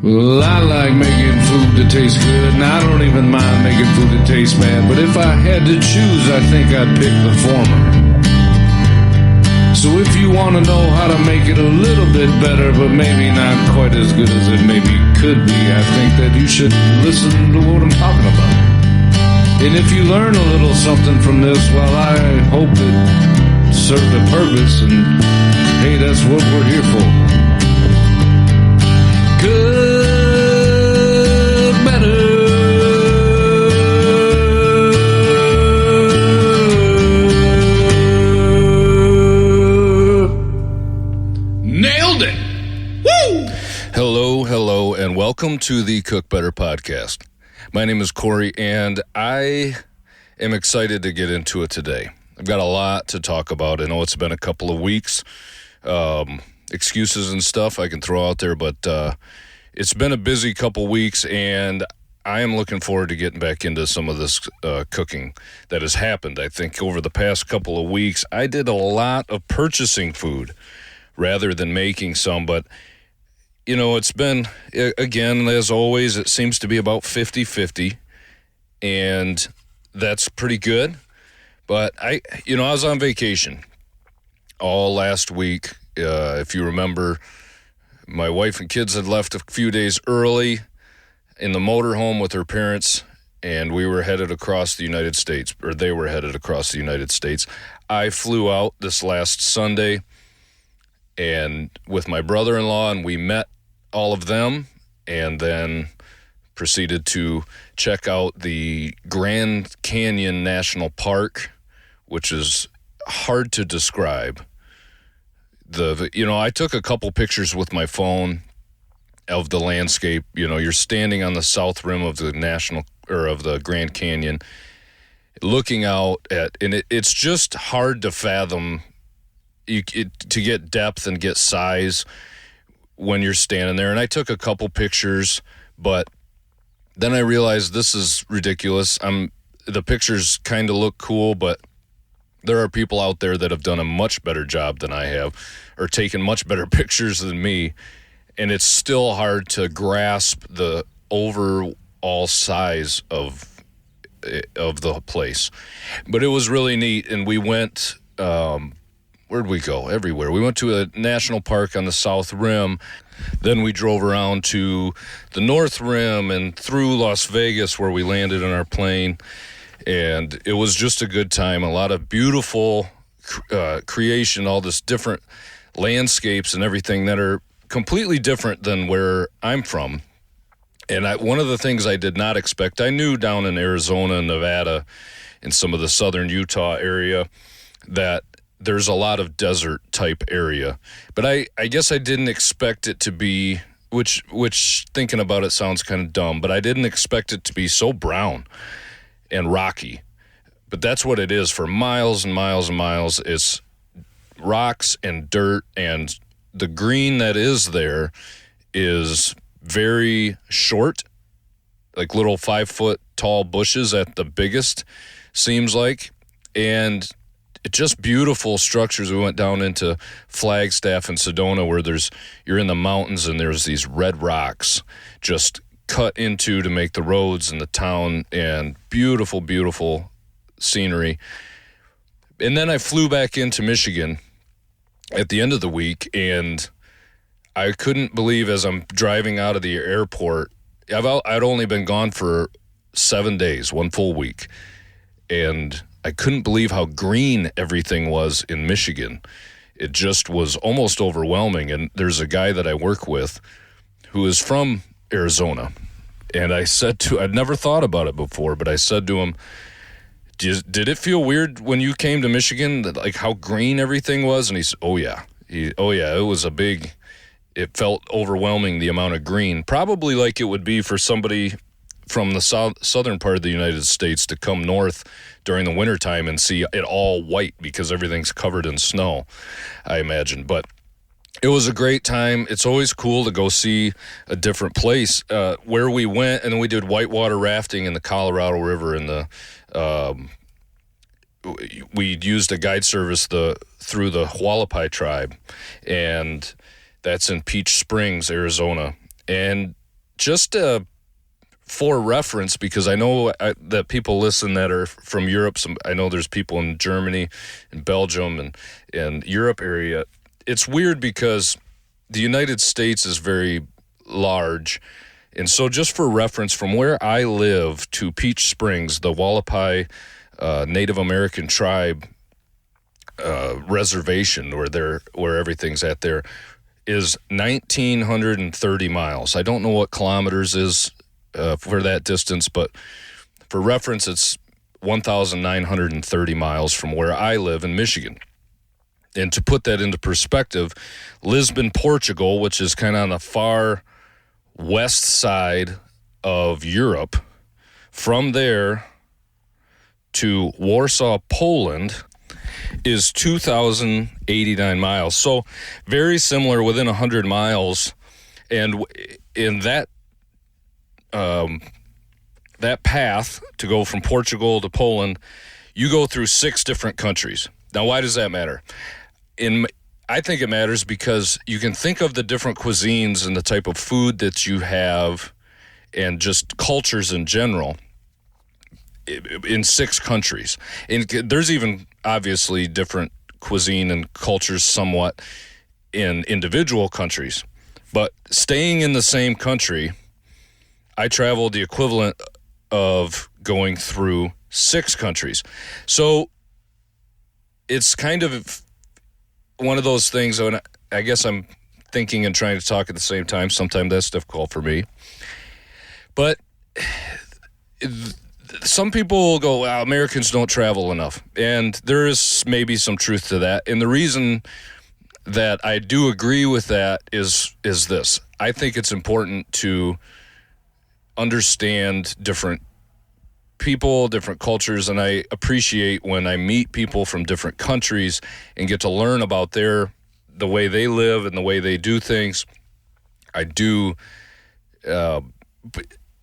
Well, I like making food that tastes good, and I don't even mind making food that tastes bad. But if I had to choose, I think I'd pick the former. So if you want to know how to make it a little bit better, but maybe not quite as good as it maybe could be, I think that you should listen to what I'm talking about. And if you learn a little something from this, well, I hope it served a purpose, and hey, that's what we're here for. Good, better. Nailed it. Woo! Hello, and welcome to the Cook Better podcast. My name is Corey, and I am excited to get into it today. I've got a lot to talk about. I know it's been a couple of weeks. Excuses and stuff I can throw out there, but it's been a busy couple weeks, and I am looking forward to getting back into some of this cooking that has happened. I think over the past couple of weeks, I did a lot of purchasing food rather than making some, but you know, it's been, again, as always, it seems to be about 50-50, and that's pretty good. But I was on vacation all last week. If you remember, my wife and kids had left a few days early in the motorhome with her parents, and we were headed across the United States, or they were headed across the United States. I flew out this last Sunday and with my brother-in-law, and we met all of them, and then proceeded to check out the Grand Canyon National Park, which is hard to describe. I took a couple pictures with my phone of the landscape. You know, you're standing on the south rim of the of the Grand Canyon, looking out at, and it's just hard to fathom to get depth and get size when you're standing there. And I took a couple pictures, but then I realized this is ridiculous. The pictures kind of look cool, but there are people out there that have done a much better job than I have, or taken much better pictures than me, and it's still hard to grasp the overall size of the place. But it was really neat, and we went, where'd we go? Everywhere. We went to a national park on the South Rim. Then we drove around to the North Rim and through Las Vegas, where we landed in our plane. And it was just a good time. A lot of beautiful creation, all this different landscapes and everything that are completely different than where I'm from. And one of the things I did not expect, I knew down in Arizona, Nevada, and some of the southern Utah area, that there's a lot of desert type area. But I guess I didn't expect it to be, which thinking about it sounds kind of dumb, but I didn't expect it to be so brown and rocky. But that's what it is for miles and miles and miles. It's rocks and dirt, and the green that is there is very short, like little 5-foot tall bushes at the biggest, seems like. And just beautiful structures. We went down into Flagstaff and Sedona, where you're in the mountains, and there's these red rocks just cut into to make the roads in the town, and beautiful, beautiful scenery. And then I flew back into Michigan at the end of the week, and I couldn't believe, as I'm driving out of the airport, I'd only been gone for 7 days, one full week, and I couldn't believe how green everything was in Michigan. It just was almost overwhelming. And there's a guy that I work with who is from Arizona, and I'd never thought about it before, but I said to him, did it feel weird when you came to Michigan, like how green everything was? And he said, oh yeah, it was it felt overwhelming, the amount of green, probably like it would be for somebody from the southern part of the United States to come north during the wintertime and see it all white because everything's covered in snow, I imagine. But it was a great time. It's always cool to go see a different place. Where we went, and then we did whitewater rafting in the Colorado River, and we used a guide service through the Hualapai tribe, and that's in Peach Springs, Arizona. And just for reference, because I know that people listen that are from Europe. I know there's people in Germany and Belgium and Europe area. It's weird because the United States is very large. And so just for reference, from where I live to Peach Springs, the Wallapai Native American tribe reservation where everything's at there is 1,930 miles. I don't know what kilometers is for that distance, but for reference, it's 1,930 miles from where I live in Michigan. And to put that into perspective, Lisbon, Portugal, which is kind of on the far west side of Europe, from there to Warsaw, Poland, is 2,089 miles. So very similar, within 100 miles. And in that that path to go from Portugal to Poland, you go through 6 different countries. Now, why does that matter? I think it matters because you can think of the different cuisines and the type of food that you have and just cultures in general in 6 countries. And there's even obviously different cuisine and cultures somewhat in individual countries. But staying in the same country, I traveled the equivalent of going through 6 countries. So it's kind of one of those things, and I guess I'm thinking and trying to talk at the same time. Sometimes that's difficult for me. But some people go, well, Americans don't travel enough. And there is maybe some truth to that. And the reason that I do agree with that is this. I think it's important to understand different people, different cultures, and I appreciate when I meet people from different countries and get to learn about the way they live and the way they do things. I do.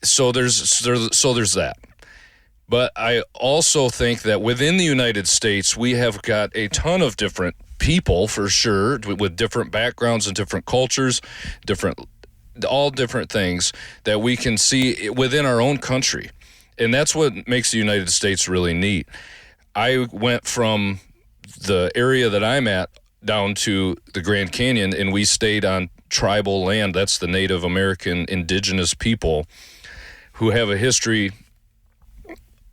So there's that. But I also think that within the United States, we have got a ton of different people, for sure, with different backgrounds and different cultures, all different things that we can see within our own country. And that's what makes the United States really neat. I went from the area that I'm at down to the Grand Canyon, and we stayed on tribal land. That's the Native American indigenous people who have a history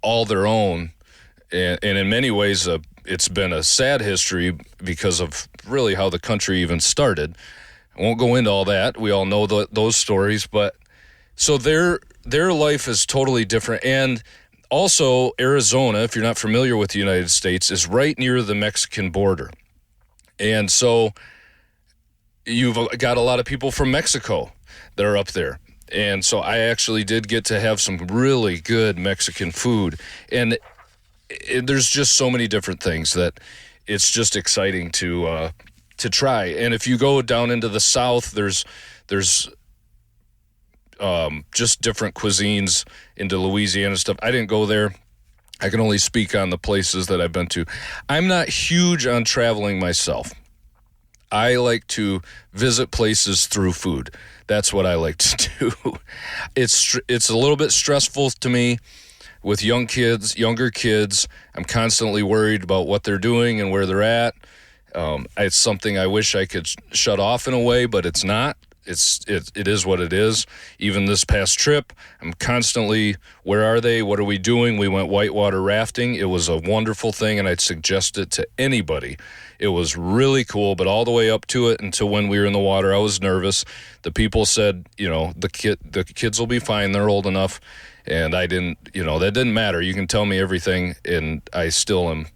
all their own. And in many ways, it's been a sad history because of really how the country even started. I won't go into all that. We all know those stories. But so their life is totally different. And also, Arizona, if you're not familiar with the United States, is right near the Mexican border. And so you've got a lot of people from Mexico that are up there. And so I actually did get to have some really good Mexican food. And there's just so many different things that it's just exciting to try. And if you go down into the South, there's just different cuisines into Louisiana stuff. I didn't go there. I can only speak on the places that I've been to. I'm not huge on traveling myself. I like to visit places through food. That's what I like to do. It's a little bit stressful to me with younger kids. I'm constantly worried about what they're doing and where they're at. It's something I wish I could shut off in a way, but it's not. It is what it is. Even this past trip, I'm constantly, where are they? What are we doing? We went whitewater rafting. It was a wonderful thing, and I'd suggest it to anybody. It was really cool, but all the way up to it until when we were in the water, I was nervous. The people said, the kids will be fine. They're old enough. And I didn't, that didn't matter. You can tell me everything, and I still am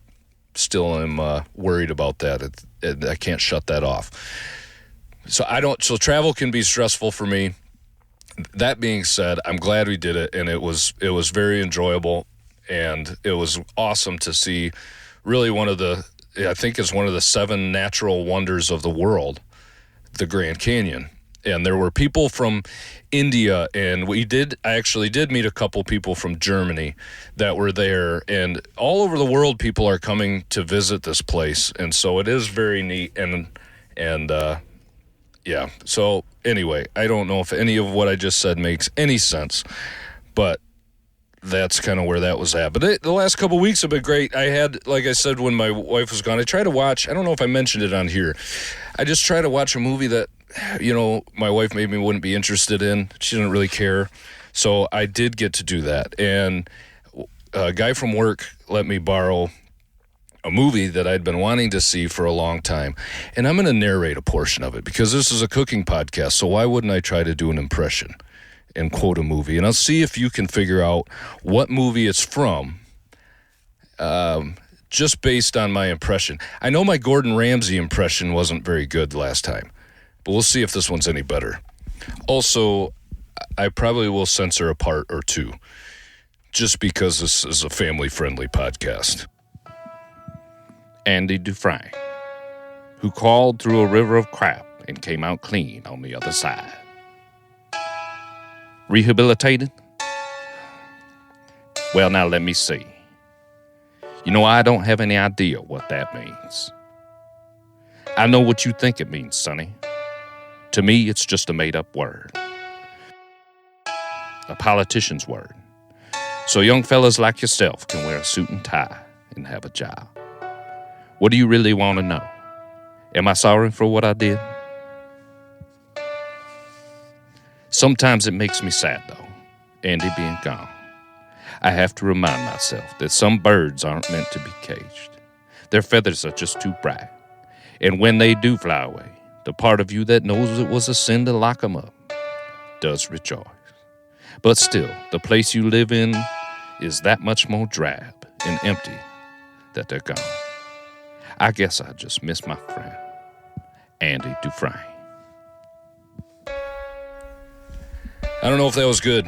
worried about that. I can't shut that off. So travel can be stressful for me. That being said, I'm glad we did it, and it was very enjoyable, and it was awesome to see really I think it's one of the 7 natural wonders of the world, the Grand Canyon. And there were people from India, and I actually did meet a couple people from Germany that were there, and all over the world people are coming to visit this place. And so it is very neat, and Yeah. So anyway, I don't know if any of what I just said makes any sense, but that's kind of where that was at. But the last couple of weeks have been great. I had, like I said, when my wife was gone, I tried to watch, I don't know if I mentioned it on here. I just tried to watch a movie that, my wife maybe wouldn't be interested in. She didn't really care. So I did get to do that. And a guy from work let me borrow a movie that I'd been wanting to see for a long time. And I'm going to narrate a portion of it because this is a cooking podcast. So why wouldn't I try to do an impression and quote a movie? And I'll see if you can figure out what movie it's from, just based on my impression. I know my Gordon Ramsay impression wasn't very good last time, but we'll see if this one's any better. Also, I probably will censor a part or two just because this is a family-friendly podcast. Andy Dufresne, who crawled through a river of crap and came out clean on the other side. Rehabilitated? Well, now let me see. I don't have any idea what that means. I know what you think it means, Sonny. To me, it's just a made-up word. A politician's word. So young fellas like yourself can wear a suit and tie and have a job. What do you really want to know? Am I sorry for what I did? Sometimes it makes me sad, though, Andy being gone. I have to remind myself that some birds aren't meant to be caged. Their feathers are just too bright. And when they do fly away, the part of you that knows it was a sin to lock them up does rejoice. But still, the place you live in is that much more drab and empty that they're gone. I guess I just miss my friend, Andy Dufresne. I don't know if that was good.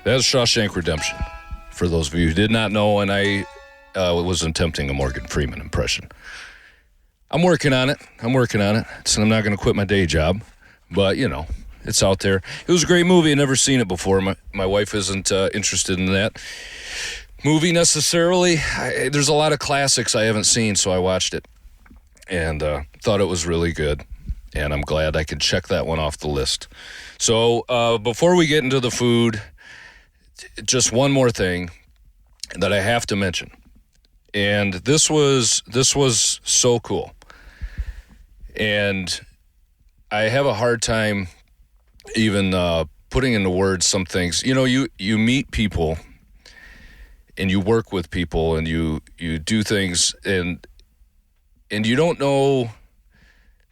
That was Shawshank Redemption, for those of you who did not know, and I was attempting a Morgan Freeman impression. I'm working on it. So I'm not going to quit my day job, but, it's out there. It was a great movie. I'd never seen it before. My wife isn't interested in that movie necessarily. There's a lot of classics I haven't seen, so I watched it and thought it was really good, and I'm glad I could check that one off the list. So before we get into the food, just one more thing that I have to mention, and this was so cool, and I have a hard time even putting into words some things. You meet people and you work with people and you do things and you don't know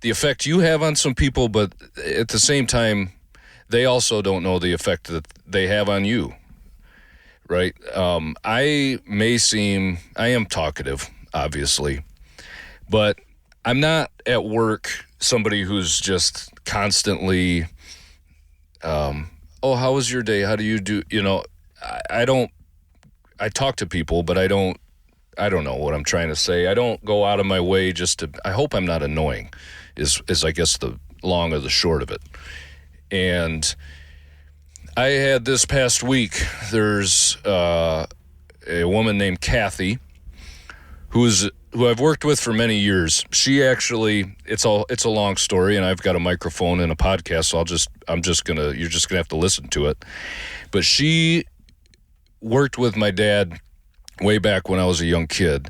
the effect you have on some people, but at the same time, they also don't know the effect that they have on you, right? I am talkative, obviously, but I'm not at work somebody who's just constantly, how was your day? How do you do? I talk to people, but I don't know what I'm trying to say. I don't go out of my way I hope I'm not annoying is I guess the long or the short of it. And I had this past week, there's a woman named Kathy who I've worked with for many years. She actually, it's a long story, and I've got a microphone and a podcast, so you're just gonna have to listen to it. But she worked with my dad way back when I was a young kid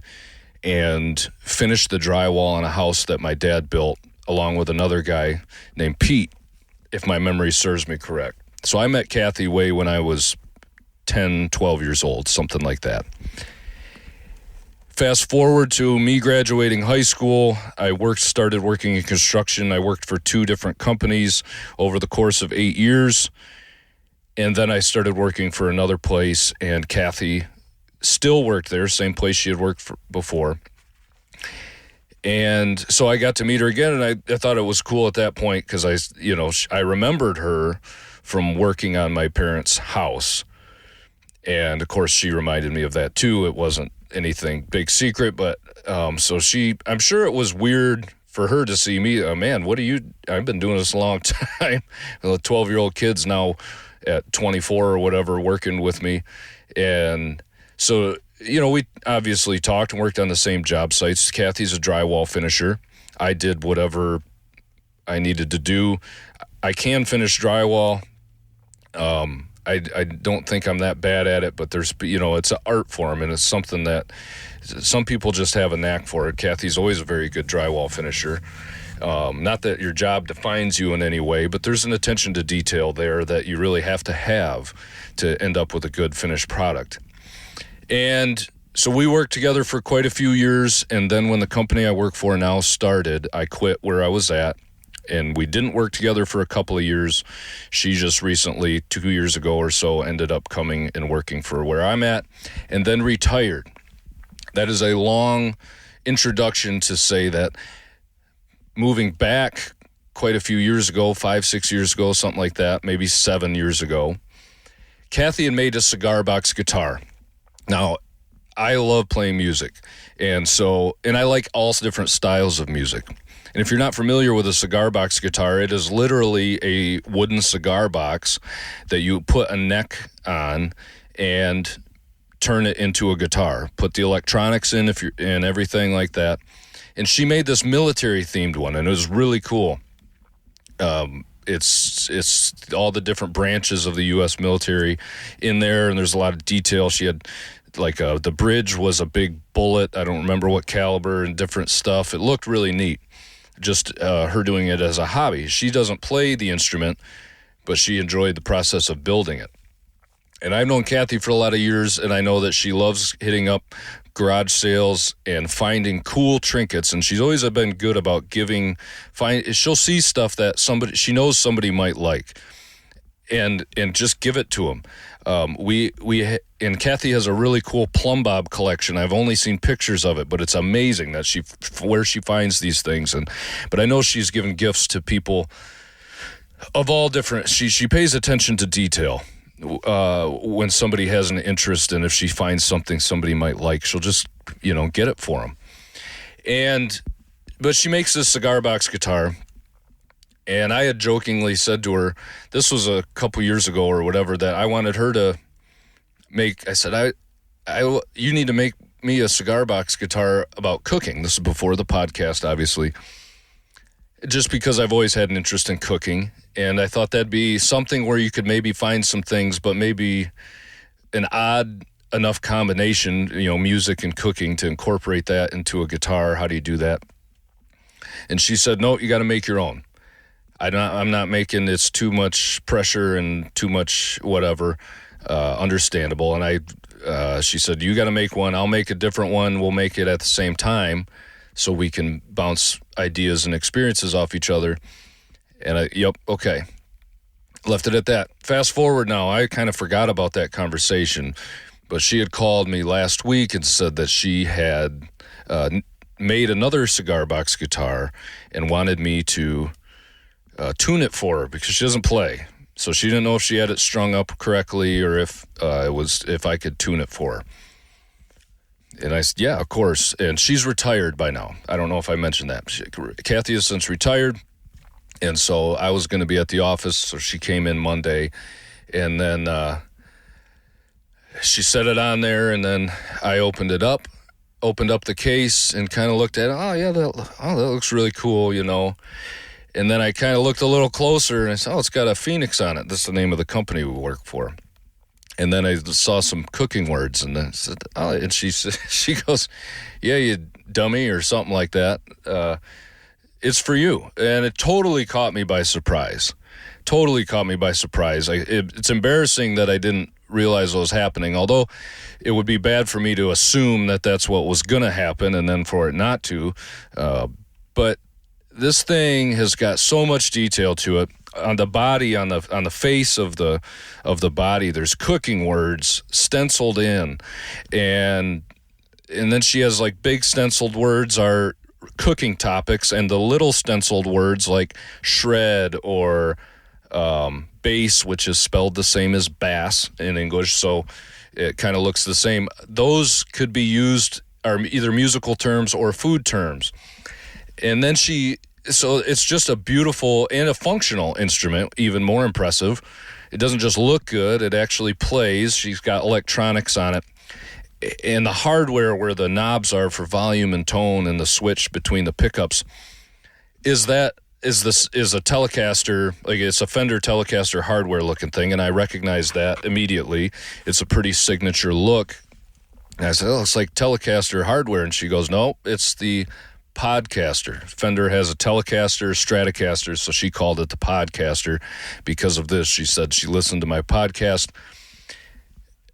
and finished the drywall on a house that my dad built along with another guy named Pete, if my memory serves me correct. So I met Kathy way when I was 10, 12 years old, something like that. Fast forward to me graduating high school, I started working in construction. I worked for 2 different companies over the course of 8 years. And then I started working for another place, and Kathy still worked there, same place she had worked for before. And so I got to meet her again, and I thought it was cool at that point because I remembered her from working on my parents' house. And, of course, she reminded me of that, too. It wasn't anything big secret, but I'm sure it was weird for her to see me. Man, I've been doing this a long time. 12-year-old kids now at 24 or whatever working with me. And so, we obviously talked and worked on the same job sites. Kathy's a drywall finisher. I did whatever I needed to do. I can finish drywall. I don't think I'm that bad at it, but there's, it's an art form, and it's something that some people just have a knack for it. Kathy's always a very good drywall finisher. Not that your job defines you in any way, but there's an attention to detail there that you really have to end up with a good finished product. And so we worked together for quite a few years, and then when the company I work for now started, I quit where I was at, and we didn't work together for a couple of years. She just recently, 2 years ago or so, ended up coming and working for where I'm at, and then retired. That is a long introduction to say that moving back quite a few years ago, 5-6 years ago, something like that, maybe 7 years ago, Kathy had made a cigar box guitar. Now, I love playing music, and I like all different styles of music. And if you're not familiar with a cigar box guitar, it is literally a wooden cigar box that you put a neck on and turn it into a guitar. Put the electronics in and everything like that. And she made this military-themed one, and it was really cool. It's all the different branches of the U.S. military in there, and there's a lot of detail. She had, the bridge was a big bullet. I don't remember what caliber and different stuff. It looked really neat, just her doing it as a hobby. She doesn't play the instrument, but she enjoyed the process of building it. And I've known Kathy for a lot of years, and I know that she loves hitting up garage sales and finding cool trinkets, and she's always been good about she'll see stuff that she knows somebody might like, and just give it to them. And Kathy has a really cool plumb bob collection. I've only seen pictures of it, but it's amazing that where she finds these things. But I know she's given gifts to people of all different. She pays attention to detail. When somebody has an interest, and if she finds something somebody might like, she'll just, get it for them. But she makes this cigar box guitar, and I had jokingly said to her, this was a couple years ago or whatever, that I wanted her to make, I said, you need to make me a cigar box guitar about cooking. This is before the podcast, obviously, just because I've always had an interest in cooking. And I thought that'd be something where you could maybe find some things, but maybe an odd enough combination, music and cooking, to incorporate that into a guitar. How do you do that? And she said, no, you got to make your own. I'm not making, it's too much pressure and too much whatever, understandable. And she said, you got to make one. I'll make a different one. We'll make it at the same time so we can bounce ideas and experiences off each other. And okay. Left it at that. Fast forward now, I kind of forgot about that conversation, but she had called me last week and said that she had made another cigar box guitar and wanted me to tune it for her because she doesn't play. So she didn't know if she had it strung up correctly or if I could tune it for her. And I said, yeah, of course. And she's retired by now. I don't know if I mentioned that. Kathy has since retired. And so I was going to be at the office, so she came in Monday, and then she set it on there, and then I opened up the case and kind of looked at it. Oh, yeah, that looks really cool, And then I kind of looked a little closer, and I said, oh, it's got a Phoenix on it. That's the name of the company we work for. And then I saw some cooking words, and then I said, oh, and she goes, yeah, you dummy, or something like that. It's for you. And it totally caught me by surprise. It's embarrassing that I didn't realize what was happening, although it would be bad for me to assume that that's what was going to happen and then for it not to. But this thing has got so much detail to it. On the body, on the face of the body, there's cooking words stenciled in. And then she has big stenciled words are cooking topics, and the little stenciled words like shred or bass, which is spelled the same as bass in English, so it kind of looks the same. Those could be used, are either musical terms or food terms. And then so it's just a beautiful and a functional instrument, even more impressive. It doesn't just look good, it actually plays. She's got electronics on it. And the hardware where the knobs are for volume and tone and the switch between the pickups is that is a Telecaster, like it's a Fender Telecaster hardware looking thing, and I recognized that immediately. It's a pretty signature look. And I said, "Oh, it's like Telecaster hardware," and she goes, "No, it's the Podcaster. Fender has a Telecaster, Stratocaster, so she called it the Podcaster because of this." She said she listened to my podcast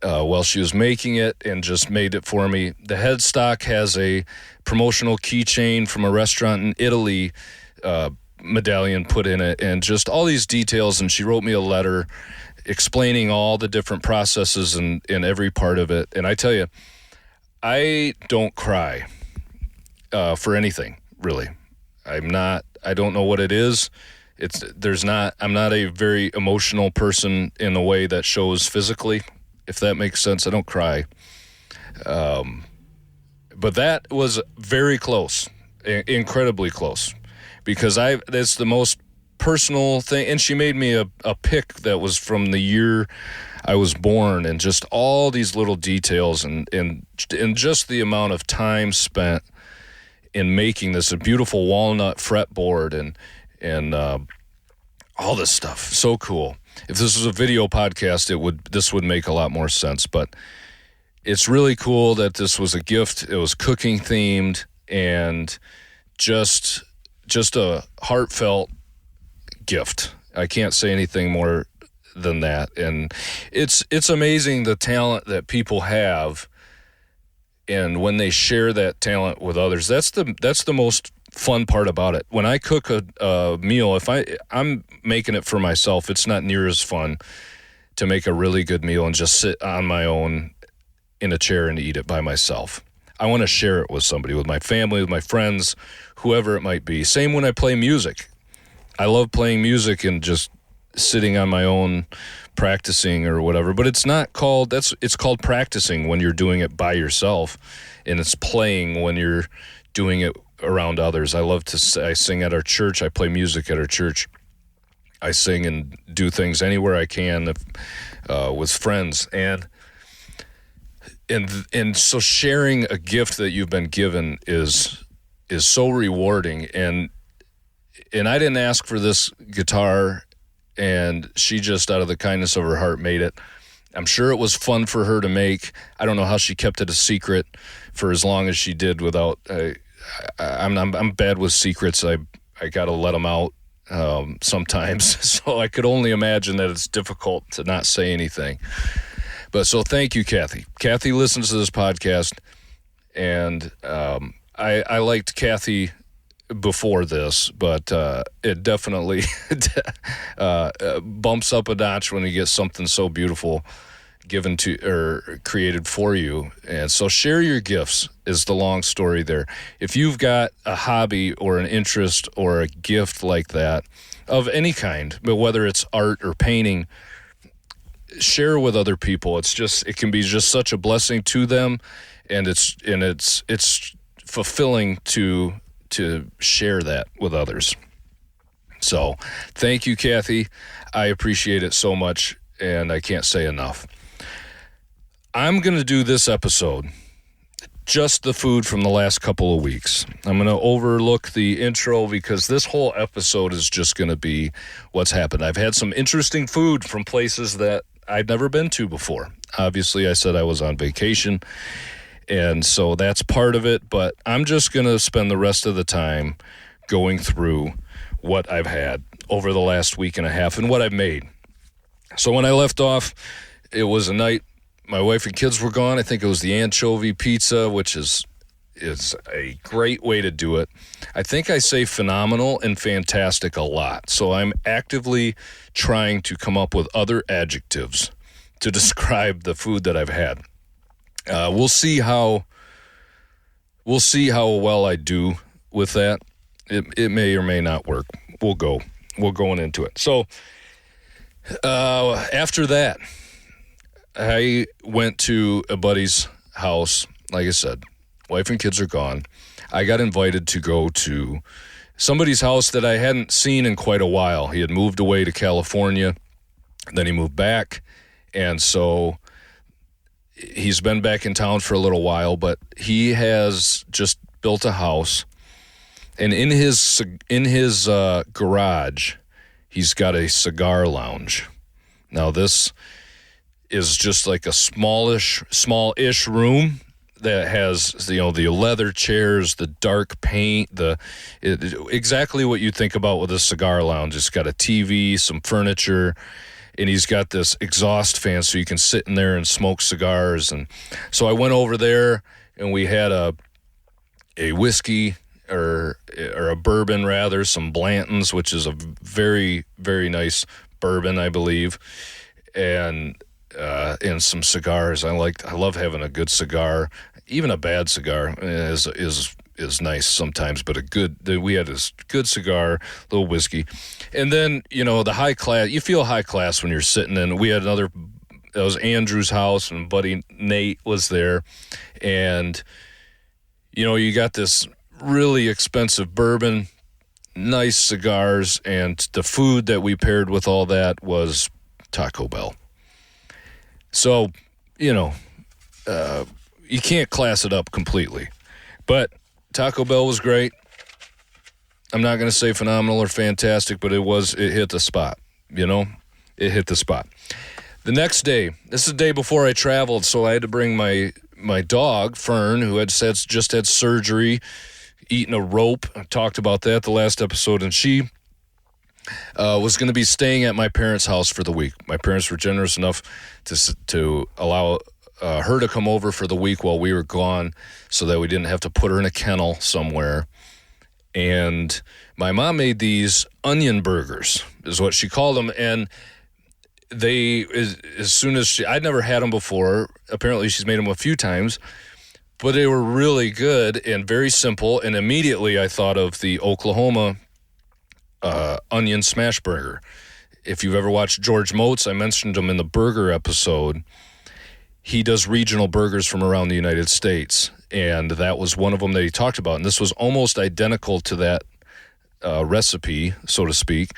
while she was making it and just made it for me. The headstock has a promotional keychain from a restaurant in Italy medallion put in it, and just all these details. And she wrote me a letter explaining all the different processes and in every part of it. And I tell you, I don't cry for anything, really. I don't know what it is. I'm not a very emotional person in a way that shows physically, if that makes sense. I don't cry. But that was very close, incredibly close, because that's the most personal thing. And she made me a pic that was from the year I was born, and just all these little details and just the amount of time spent in making this, a beautiful walnut fretboard and all this stuff. So cool. If this was a video podcast, this would make a lot more sense, but it's really cool that this was a gift. It was cooking themed and just a heartfelt gift. I can't say anything more than that. And it's amazing the talent that people have, and when they share that talent with others, that's the most fun part about it. When I cook a meal, if I'm making it for myself, it's not near as fun to make a really good meal and just sit on my own in a chair and eat it by myself. I want to share it with somebody, with my family, with my friends, whoever it might be. Same when I play music. I love playing music and just sitting on my own practicing or whatever, but it's called practicing when you're doing it by yourself, and it's playing when you're doing it around others. I sing at our church. I play music at our church. I sing and do things anywhere I can with friends, and so sharing a gift that you've been given is so rewarding. And I didn't ask for this guitar, and she just, out of the kindness of her heart, made it. I'm sure it was fun for her to make. I don't know how she kept it a secret for as long as she did without. I'm bad with secrets. I got to let them out sometimes. So I could only imagine that it's difficult to not say anything. But so thank you, Kathy. Kathy listens to this podcast, and I liked Kathy before this, but it definitely bumps up a notch when you get something so beautiful given to or created for you. And so share your gifts is the long story there. If you've got a hobby or an interest or a gift like that of any kind, but whether it's art or painting, share with other people. It can be just such a blessing to them, and it's fulfilling to share that with others. So thank you, Kathy. I appreciate it so much, and I can't say enough. I'm going to do this episode just the food from the last couple of weeks. I'm going to overlook the intro because this whole episode is just going to be what's happened. I've had some interesting food from places that I'd never been to before. Obviously, I said I was on vacation, and so that's part of it, but I'm just going to spend the rest of the time going through what I've had over the last week and a half and what I've made. So when I left off, it was a night my wife and kids were gone. I think it was the anchovy pizza, which is a great way to do it. I think I say phenomenal and fantastic a lot, so I'm actively trying to come up with other adjectives to describe the food that I've had. We'll see how well I do with that. It may or may not work. We're going into it. So after that, I went to a buddy's house. Like I said, wife and kids are gone. I got invited to go to somebody's house that I hadn't seen in quite a while. He had moved away to California, then he moved back, and so he's been back in town for a little while, but he has just built a house, And in his garage, he's got a cigar lounge. Now this is just like a smallish room that has, the leather chairs, the dark paint, exactly what you think about with a cigar lounge. It's got a TV, some furniture, and he's got this exhaust fan so you can sit in there and smoke cigars. And so I went over there and we had a whiskey or a bourbon rather, some Blanton's, which is a very, very nice bourbon, I believe, and some cigars. I love having a good cigar. Even a bad cigar is nice sometimes, but we had this good cigar, little whiskey. And then, the high class, you feel high class when you're sitting in. We had that was Andrew's house, and buddy Nate was there. And, you got this really expensive bourbon, nice cigars, and the food that we paired with all that was Taco Bell. So, you can't class it up completely. But Taco Bell was great. I'm not going to say phenomenal or fantastic, but it hit the spot, It hit the spot. The next day, this is the day before I traveled, so I had to bring my dog, Fern, who just had surgery, eating a rope. I talked about that the last episode, and she was going to be staying at my parents' house for the week. My parents were generous enough to allow her to come over for the week while we were gone so that we didn't have to put her in a kennel somewhere. And my mom made these onion burgers, is what she called them, and as soon as I'd never had them before. Apparently she's made them a few times, but they were really good and very simple. And immediately I thought of the Oklahoma onion smash burger. If you've ever watched George Motes, I mentioned him in the burger episode. He does regional burgers from around the United States, and that was one of them that he talked about. And this was almost identical to that recipe, so to speak.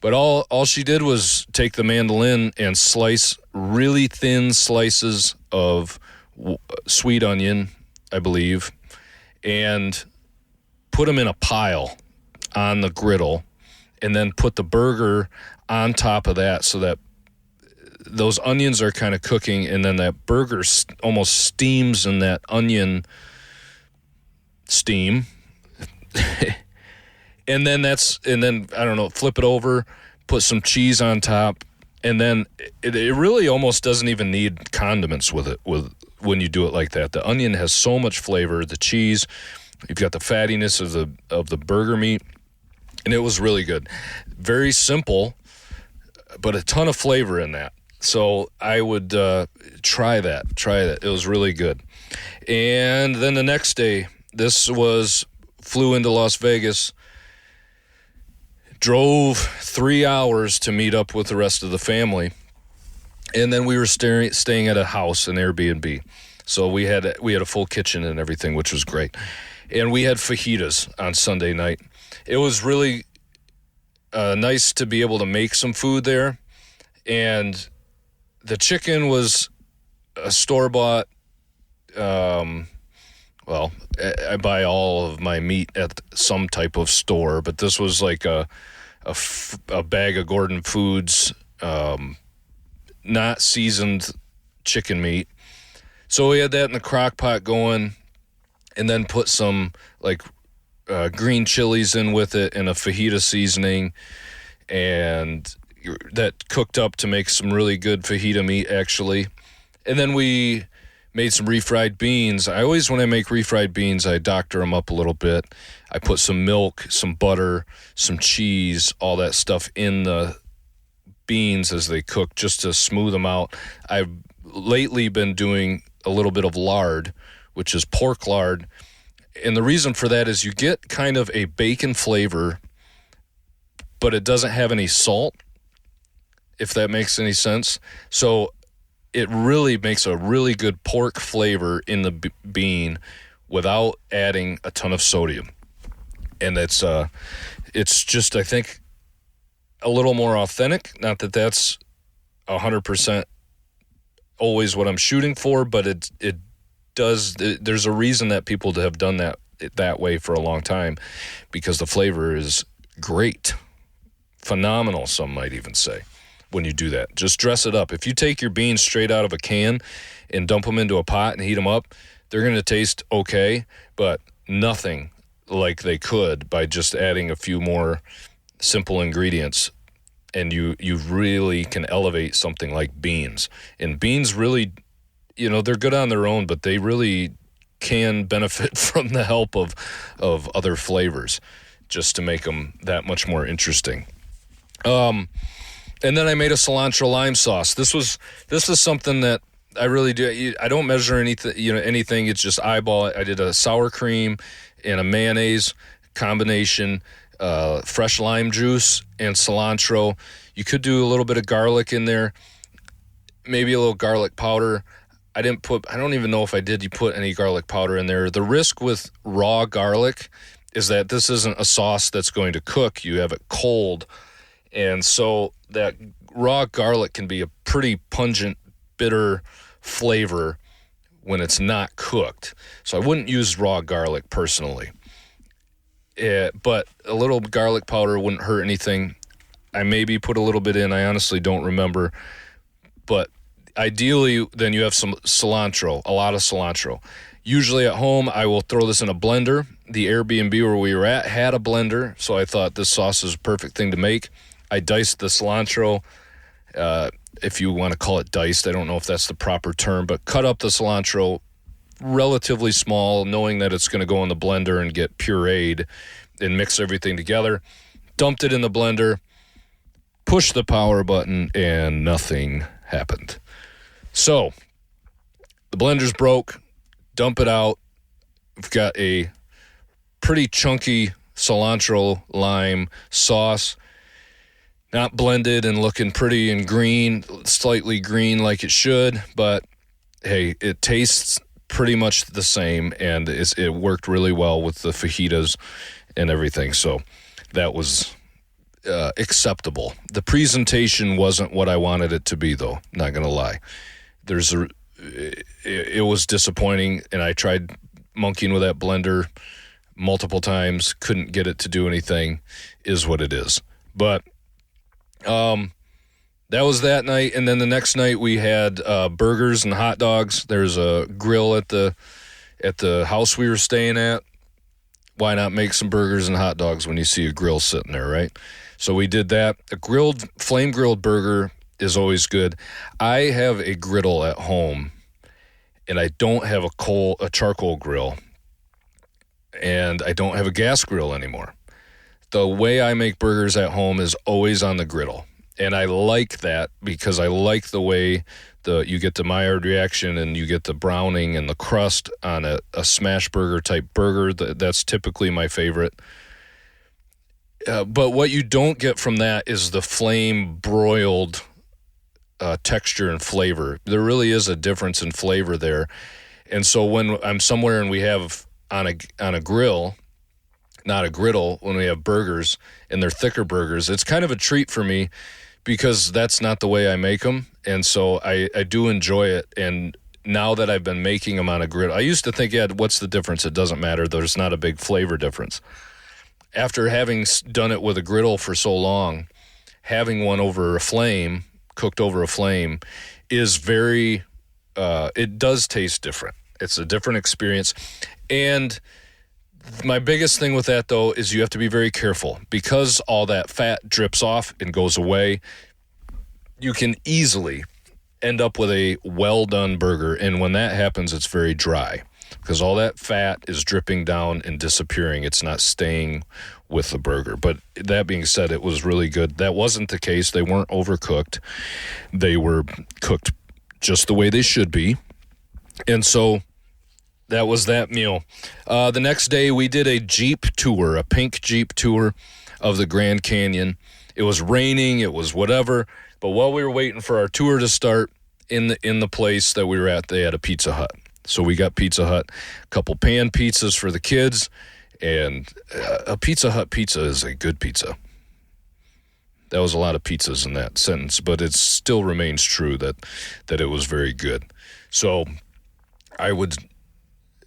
But all she did was take the mandolin and slice really thin slices of sweet onion, I believe, and put them in a pile on the griddle, and then put the burger on top of that so that those onions are kind of cooking, and then that burger almost steams in that onion steam. And then I don't know, flip it over, put some cheese on top, and then it really almost doesn't even need condiments with it when you do it like that. The onion has so much flavor, the cheese, you've got the fattiness of the burger meat, and it was really good. Very simple, but a ton of flavor in that. So I would try that. It was really good. And then the next day, flew into Las Vegas, drove 3 hours to meet up with the rest of the family, and then we were staying at a house, an Airbnb. So we had a full kitchen and everything, which was great. And we had fajitas on Sunday night. It was really nice to be able to make some food there, and the chicken was a store-bought. Well, I buy all of my meat at some type of store, but this was like a bag of Gordon Foods, not seasoned chicken meat. So we had that in the crock pot going, and then put some green chilies in with it and a fajita seasoning, and that cooked up to make some really good fajita meat, actually. And then we made some refried beans. When I make refried beans, I doctor them up a little bit. I put some milk, some butter, some cheese, all that stuff in the beans as they cook just to smooth them out. I've lately been doing a little bit of lard, which is pork lard. And the reason for that is you get kind of a bacon flavor, but it doesn't have any salt, if that makes any sense. So it really makes a really good pork flavor in the bean without adding a ton of sodium. And it's just, I think, a little more authentic. Not that that's 100% always what I'm shooting for, but it does. There's a reason that people have done that it that way for a long time because the flavor is great. Phenomenal, some might even say, when you do that. Just dress it up. If you take your beans straight out of a can and dump them into a pot and heat them up, they're going to taste okay, but nothing like they could by just adding a few more simple ingredients. And you really can elevate something like beans. And beans really, they're good on their own, but they really can benefit from the help of other flavors just to make them that much more interesting. And then I made a cilantro lime sauce. This is something that I really do. I don't measure anything. It's just eyeball it. I did a sour cream and a mayonnaise combination, fresh lime juice and cilantro. You could do a little bit of garlic in there, maybe a little garlic powder. I don't even know if I did. You put any garlic powder in there. The risk with raw garlic is that this isn't a sauce that's going to cook. You have it cold. And so that raw garlic can be a pretty pungent, bitter flavor when it's not cooked. So I wouldn't use raw garlic personally. But a little garlic powder wouldn't hurt anything. I maybe put a little bit in. I honestly don't remember. But ideally, then you have some cilantro, a lot of cilantro. Usually at home, I will throw this in a blender. The Airbnb where we were at had a blender, so I thought this sauce is a perfect thing to make. I diced the cilantro, if you want to call it diced. I don't know if that's the proper term, but cut up the cilantro relatively small, knowing that it's going to go in the blender and get pureed, and mix everything together. Dumped it in the blender, pushed the power button, and nothing happened. So the blender's broke. Dump it out. We've got a pretty chunky cilantro lime sauce. Not blended and looking pretty and green, slightly green like it should, but hey, it tastes pretty much the same, and it worked really well with the fajitas and everything, so that was acceptable. The presentation wasn't what I wanted it to be, though, not going to lie. It was disappointing, and I tried monkeying with that blender multiple times, couldn't get it to do anything, is what it is. But that was that night, and then the next night we had burgers and hot dogs. There's a grill at the house we were staying at. Why not make some burgers and hot dogs when you see a grill sitting there, right? So we did that. A flame grilled burger is always good. I have a griddle at home, and I don't have a charcoal grill, and I don't have a gas grill anymore. The way I make burgers at home is always on the griddle. And I like that because I like the way you get the Maillard reaction and you get the browning and the crust on a smash burger type burger. That's typically my favorite. But what you don't get from that is the flame broiled texture and flavor. There really is a difference in flavor there. And so when I'm somewhere and we have on a grill, not a griddle, when we have burgers and they're thicker burgers, it's kind of a treat for me because that's not the way I make them. And so I do enjoy it. And now that I've been making them on a griddle, I used to think, what's the difference? It doesn't matter. There's not a big flavor difference. After having done it with a griddle for so long, having one over a flame, cooked over a flame, is very, it does taste different. It's a different experience. And my biggest thing with that, though, is you have to be very careful because all that fat drips off and goes away. You can easily end up with a well-done burger, and when that happens, it's very dry because all that fat is dripping down and disappearing. It's not staying with the burger. But that being said, it was really good. That wasn't the case. They weren't overcooked. They were cooked just the way they should be. And so that was that meal. The next day, we did a Jeep tour, a pink Jeep tour of the Grand Canyon. It was raining. It was whatever. But while we were waiting for our tour to start in the place that we were at, they had a Pizza Hut. So we got Pizza Hut, a couple pan pizzas for the kids, and a Pizza Hut pizza is a good pizza. That was a lot of pizzas in that sentence, but it still remains true that it was very good. So I would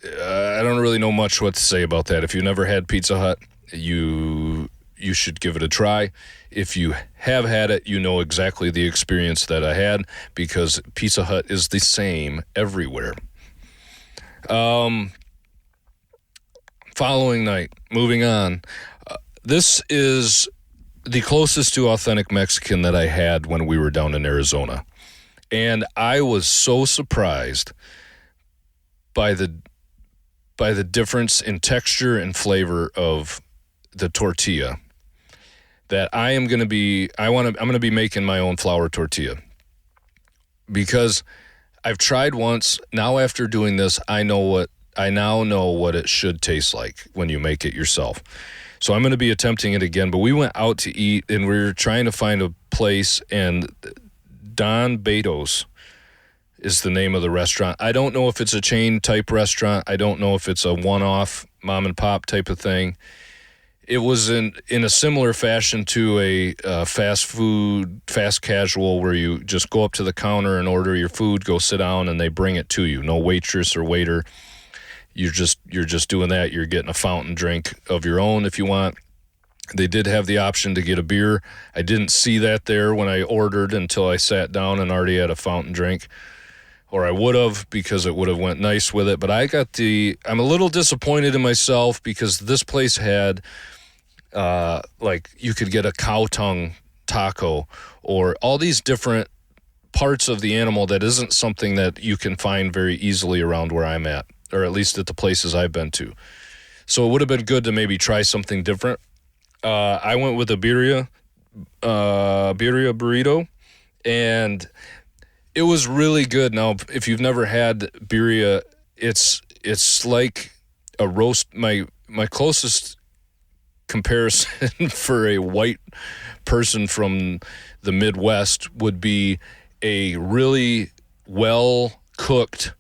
I don't really know much what to say about that. If you've never had Pizza Hut, you should give it a try. If you have had it, you know exactly the experience that I had, because Pizza Hut is the same everywhere. Following night, moving on. This is the closest to authentic Mexican that I had when we were down in Arizona. And I was so surprised by the difference in texture and flavor of the tortilla that I'm going to be making my own flour tortilla, because I've tried once. Now after doing this, I now know what it should taste like when you make it yourself. So I'm going to be attempting it again, but we went out to eat and we were trying to find a place, and Don Betos is the name of the restaurant. I don't know if it's a chain type restaurant. I don't know if it's a one-off mom and pop type of thing. It was in a similar fashion to a fast food, fast casual, where you just go up to the counter and order your food, go sit down, and they bring it to you. No waitress or waiter. You're just doing that. You're getting a fountain drink of your own if you want. They did have the option to get a beer. I didn't see that there when I ordered until I sat down and already had a fountain drink. Or I would have, because it would have went nice with it. But I'm a little disappointed in myself, because this place had, you could get a cow tongue taco, or all these different parts of the animal that isn't something that you can find very easily around where I'm at, or at least at the places I've been to. So it would have been good to maybe try something different. I went with a birria burrito, and it was really good. Now, if you've never had birria, it's like a roast. My closest comparison for a white person from the Midwest would be a really well-cooked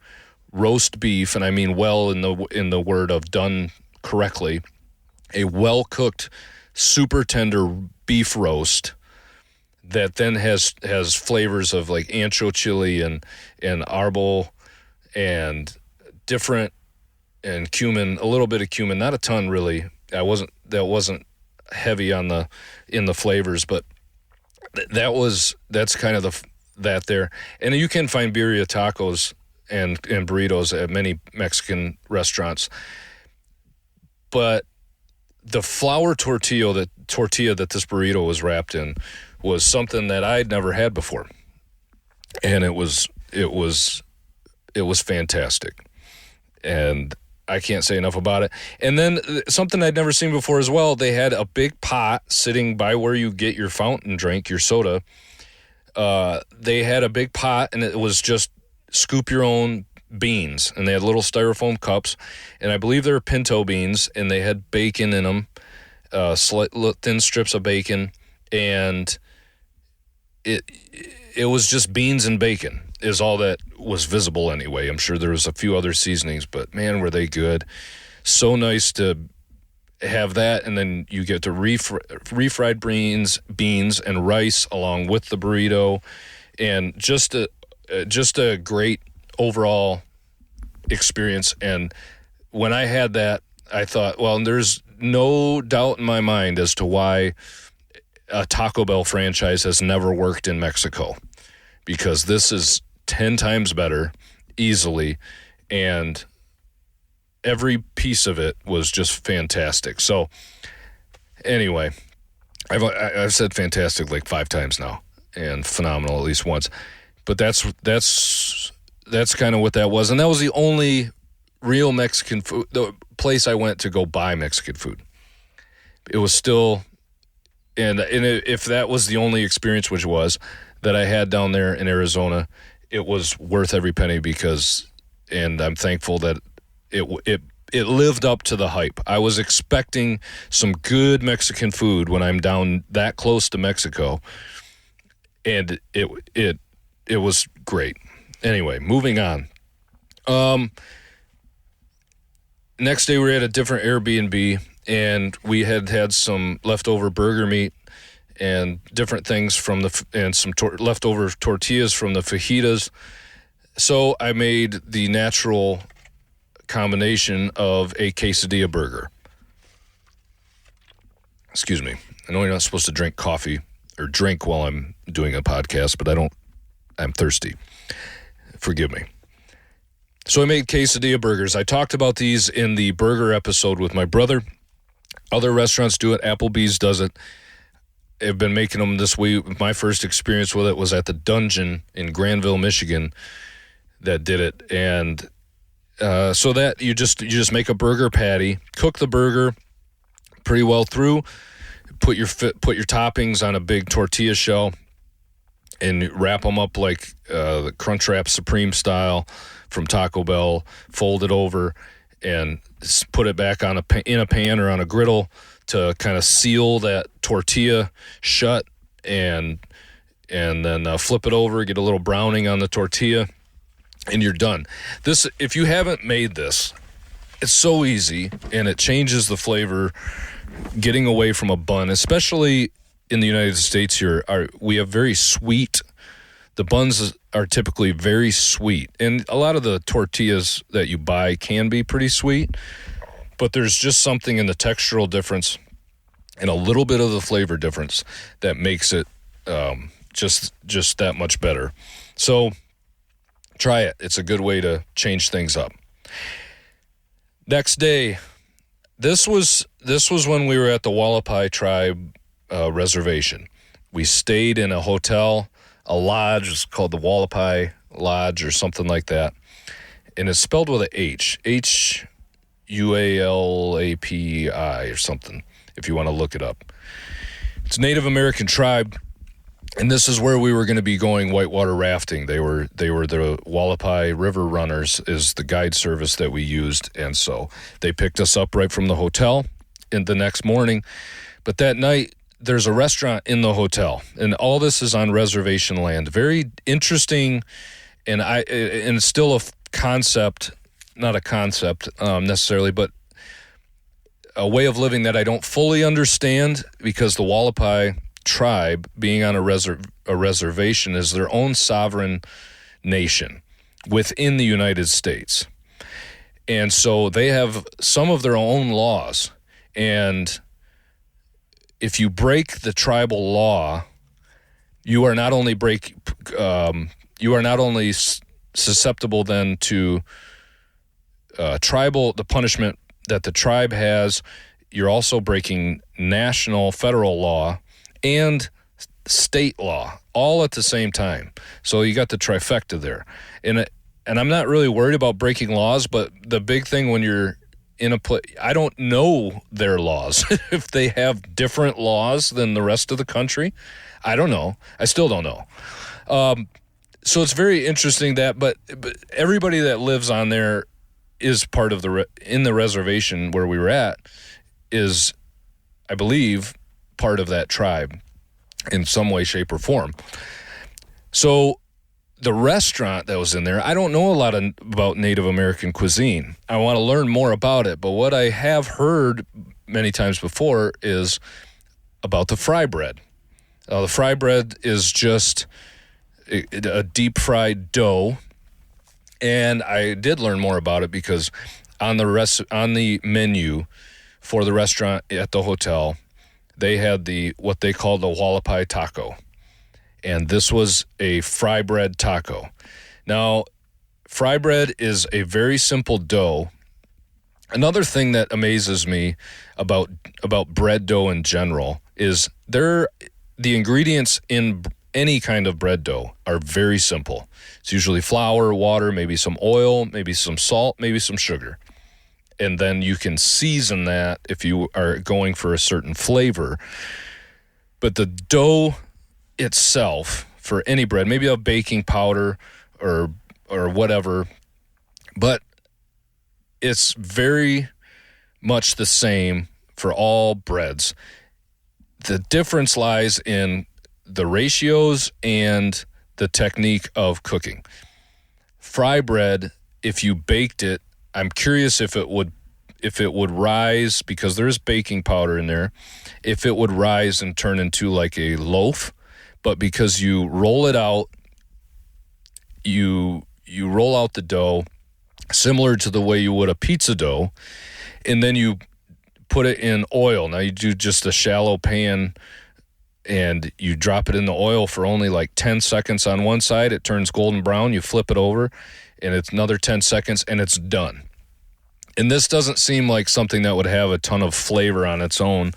roast beef, and I mean well in the word of done correctly, a well-cooked, super tender beef roast that then has flavors of like ancho chili and arbol and different, and cumin, a little bit of cumin, not a ton really. That wasn't heavy in the flavors, but that's kind of that there. And you can find birria tacos and burritos at many Mexican restaurants. But the flour tortilla that this burrito was wrapped in was something that I'd never had before. And it was fantastic. And I can't say enough about it. And then something I'd never seen before as well, they had a big pot sitting by where you get your fountain drink, your soda. They had a big pot, and it was just scoop your own beans. And they had little styrofoam cups. And I believe they were pinto beans, and they had bacon in them, thin strips of bacon. And it was just beans and bacon is all that was visible anyway. I'm sure there was a few other seasonings, but man, were they good. So nice to have that, and then you get to refried beans and rice along with the burrito, and just a great overall experience. And when I had that, I thought, well, there's no doubt in my mind as to why a Taco Bell franchise has never worked in Mexico, because this is 10 times better, easily, and every piece of it was just fantastic. So, anyway, I've said fantastic like 5 times now, and phenomenal at least once. But that's kind of what that was, and that was the only real Mexican food, the place I went to go buy Mexican food. It was still, and if that was the only experience, which was, that I had down there in Arizona, it was worth every penny, and I'm thankful that it lived up to the hype. I was expecting some good Mexican food when I'm down that close to Mexico, and it was great. Anyway, moving on. Next day we were at a different Airbnb, and we had some leftover burger meat and different things and some leftover tortillas from the fajitas. So I made the natural combination of a quesadilla burger. Excuse me. I know you're not supposed to drink coffee or drink while I'm doing a podcast, but I'm thirsty. Forgive me. So I made quesadilla burgers. I talked about these in the burger episode with my brother. Other restaurants do it. Applebee's does it. I've been making them this week. My first experience with it was at the Dungeon in Granville, Michigan, that did it. And so that you just make a burger patty, cook the burger pretty well through, put your toppings on a big tortilla shell, and wrap them up like the Crunchwrap Supreme style from Taco Bell. Fold it over and put it back in a pan or on a griddle to kind of seal that tortilla shut, and then flip it over, get a little browning on the tortilla, and you're done. This, if you haven't made this, it's so easy, and it changes the flavor. Getting away from a bun, especially in the United States here, we have very sweet. The buns are typically very sweet, and a lot of the tortillas that you buy can be pretty sweet, but there's just something in the textural difference and a little bit of the flavor difference that makes it just that much better. So try it. It's a good way to change things up. Next day, this was when we were at the Wallapai Tribe reservation. We stayed in a hotel, a lodge. It's called the Wallapai Lodge or something like that. And it's spelled with a H. H-U-A-L-A-P-I or something, if you want to look it up. It's a Native American tribe, and this is where we were going to be going whitewater rafting. They were the Wallapai River Runners is the guide service that we used, and so they picked us up right from the hotel in the next morning. But that night, there's a restaurant in the hotel, and all this is on reservation land. Very interesting, and still a concept, not a concept necessarily, but a way of living that I don't fully understand, because the Wallapai tribe, being on a reservation, is their own sovereign nation within the United States. And so they have some of their own laws, and if you break the tribal law, you are not only susceptible then to the punishment that the tribe has. You're also breaking national federal law and state law all at the same time. So you got the trifecta there. And I'm not really worried about breaking laws, but the big thing when you're in a place, I don't know their laws. If they have different laws than the rest of the country, I don't know. I still don't know. So it's very interesting but everybody that lives on there is part of in the reservation where we were at is, I believe, part of that tribe in some way, shape, or form. So the restaurant that was in there, I don't know a lot about Native American cuisine. I want to learn more about it, but what I have heard many times before is about the fry bread. The fry bread is just a deep fried dough, and I did learn more about it because on the menu for the restaurant at the hotel, they had what they called the Wallapai taco, and this was a fry bread taco. Now, fry bread is a very simple dough. Another thing that amazes me about bread dough in general is the ingredients in any kind of bread dough are very simple. It's usually flour, water, maybe some oil, maybe some salt, maybe some sugar. And then you can season that if you are going for a certain flavor. But the dough itself for any bread, maybe a baking powder or whatever, but it's very much the same for all breads. The difference lies in the ratios and the technique of cooking. Fry bread, if you baked it, I'm curious if it would rise, because there's baking powder in there, if it would rise and turn into like a loaf. But because you roll it out, you roll out the dough, similar to the way you would a pizza dough, and then you put it in oil. Now you do just a shallow pan, and you drop it in the oil for only like 10 seconds on one side. It turns golden brown. You flip it over, and it's another 10 seconds, and it's done. And this doesn't seem like something that would have a ton of flavor on its own,